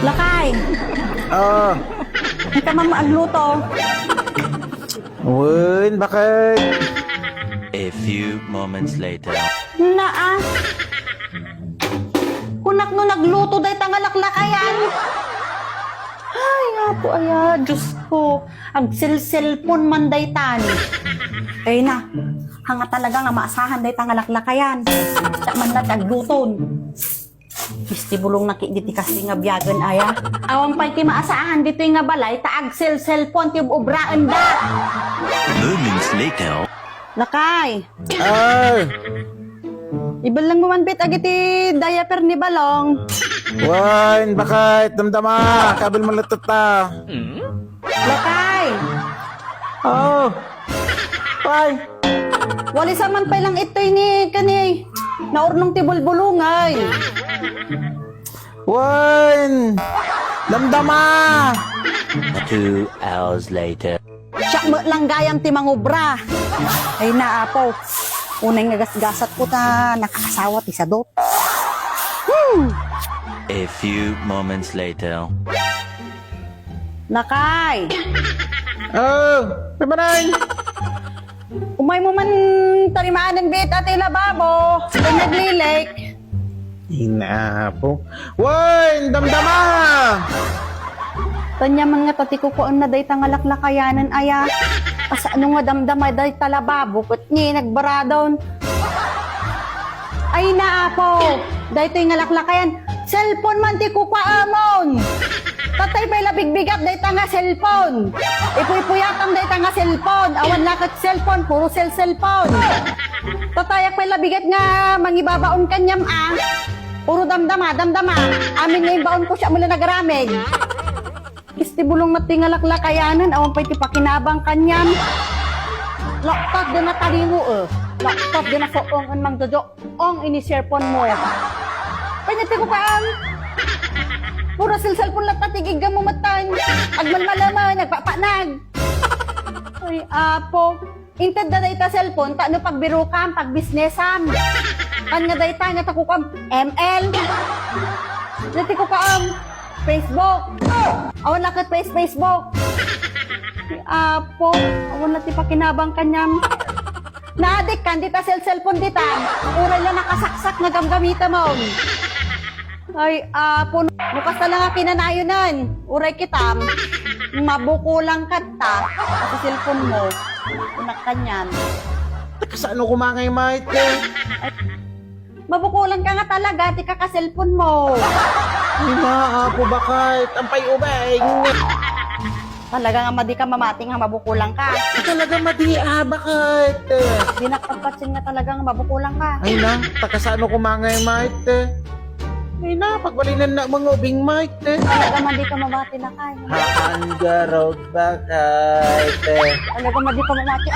Lakay, Oh, hindi ka man maagluto. Win, bakit? A few moments later. Naa. Kunak no nagluto day tangalaklakayan. Ay nga po aya, Diyos ko. Ang cellphone man day tani. Ay na, hanga talaga nga maasahan day tangalaklakayan. Sa man na tagluton. Istibulong nakikiti kasi nga biyagan aya. Awang pa'y ti maasahan dito nga balay, taag cellphone ti ubraan da. Moments later. Lakay, Ay, ibalang mo man bit agiti diaper ni Balong. Win, bakit? Damdama, kabil malatot ta. Lakay, Oh, Ay, wali sa man pa lang ito'y ni kani. Naurnong ti bulbulungay. Win, damdama. 2 hours later. Siya mo lang gayam ti mangubra. Ay naapo. Unay nga gasgasat ko ta nakakasawa ti sadot. A few moments later. Lakay, Oh, pimanay. umay mo man tarimaanan bit at lababo. Kung naglilek. Inapo. Win, damdama. Tanya man nga tati ko ang naday tangalaklakayanan aya. Asa ano nga damdamay day talababo kat ni nagbaradon. Ay naapo. Day to'y ngalaklakayan. Cellphone man ti kupaamon. Tatay pa'y labigbigat day tanga cellphone. Ipuy-puyatan day tanga cellphone. Awan lakat cellphone, puro cellphone. Tatayak pa'y labigat nga mangibabaon kanyam Puro damdama. Amin nga yung baon ko siya mula nagaramig. Istibulong matingalaklakayanan, awan pa'y tipakinabang kanyam. Laptop din na taliwo Laptop din na soong ang mangdojo. Ong ini-cellphone mo. Panyati ko kaang. Puro cellphone lang tatigig ka mo matan. Agman malaman, nagpapanag. Ay, apo. Inted na dayta cellphone, ta no pagbiro kam, pagbusinessam. Kan nga dayta, nga tako kam, ML. Nati ko kaang. Facebook. Awan lakit Facebook. Apo, awan na ti pakinabang kanyam. Naadik kan dita cellphone dita. Uray lang nakasaksak na gamgamita mo. Ay, apo, bukas na lang ang kinanayonan. Uray kitam. Mabuko lang kata. Sa cellphone mo. Unak kanyan. Kasano kumangay, mate? Mabukulan ka nga talaga, di ka ka-cellphone mo. Inaapo, bakit? Ang pay-ubay. Talaga nga madi ka mamating nga mabukulan ka. Talaga madi, bakit? Di nakapagpatsin nga talaga nga mabukulan ka. Ay na, takasano kumangay, mate? Ay na, pagbalinan na mga ubing, mate. Talaga madi ka mamati na kay. Haan garog, bakit? Talaga madi ka mamati.